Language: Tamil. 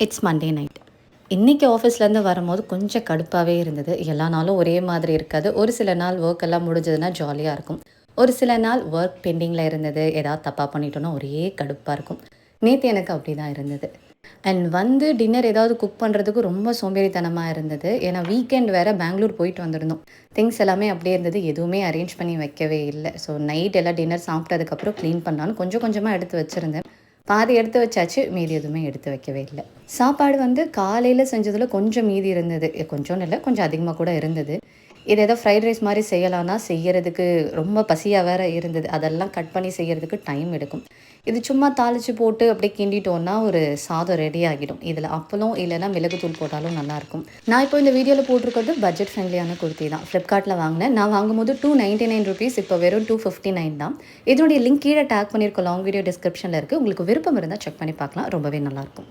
It's Monday night. இன்றைக்கி ஆஃபீஸ்லேருந்து வரும்போது கொஞ்சம் கடுப்பாகவே இருந்தது. எல்லா நாளும் ஒரே மாதிரி இருக்காது. ஒரு சில நாள் ஒர்க் எல்லாம் முடிஞ்சதுன்னா ஜாலியாக இருக்கும். ஒரு சில நாள் ஒர்க் பெண்டிங்கில் இருந்தது. ஏதாவது தப்பாக பண்ணிட்டோன்னா ஒரே கடுப்பாக இருக்கும். நேற்று எனக்கு அப்படி தான் இருந்தது. அண்ட் வந்து டின்னர் ஏதாவது குக் பண்ணுறதுக்கு ரொம்ப சோம்பேறித்தனமாக இருந்தது. ஏன்னா வீக்கெண்ட் வேறு பெங்களூர் போயிட்டு வந்திருந்தோம். திங்ஸ் எல்லாமே அப்படியே இருந்தது. எதுவுமே அரேஞ்ச் பண்ணி வைக்கவே இல்லை. ஸோ நைட் எல்லாம் டின்னர் சாப்பிட்டதுக்கப்புறம் க்ளீன் பண்ணலான்னு கொஞ்சம் கொஞ்சமாக எடுத்து வச்சுருந்தேன். பாதி எடுத்து வச்சாச்சு. மீதி எதுவுமே எடுத்து வைக்கவே இல்லை. சாப்பாடு வந்து காலையில் செஞ்சதில் கொஞ்சம் மீதி இருந்தது. கொஞ்சோன்னு இல்லை, கொஞ்சம் அதிகமாக கூட இருந்தது. இது ஏதோ ஃப்ரைட் ரைஸ் மாதிரி செய்யலான்னா செய்யறதுக்கு ரொம்ப பசியாக வேற இருந்தது. அதெல்லாம் கட் பண்ணி செய்யறதுக்கு டைம் எடுக்கும். இது சும்மா தாளித்து போட்டு அப்படியே கிண்டிட்டோன்னா ஒரு சாதம் ரெடி ஆகிடும். இதில் அப்பளம் இல்லைன்னா மிளகுத்தூள் போட்டாலும் நல்லாயிருக்கும். நான் இப்போ இந்த வீடியோவில் போட்டிருக்கிறது பட்ஜெட் ஃப்ரெண்ட்லியான குர்த்தி தான். ஃப்ளிப்கார்ட்டில் வாங்கினேன். நான் வாங்கும்போது $299 இப்போ வெறும் $259 தான். இதனுடைய லிங்க் கீழே டேக் பண்ணியிருக்க லாங் வீடியோ டிஸ்கிரிப்ஷனில் இருக்குது. உங்களுக்கு விருப்பம் இருந்தால் செக் பண்ணி பார்க்கலாம். ரொம்பவே நல்லாயிருக்கும்.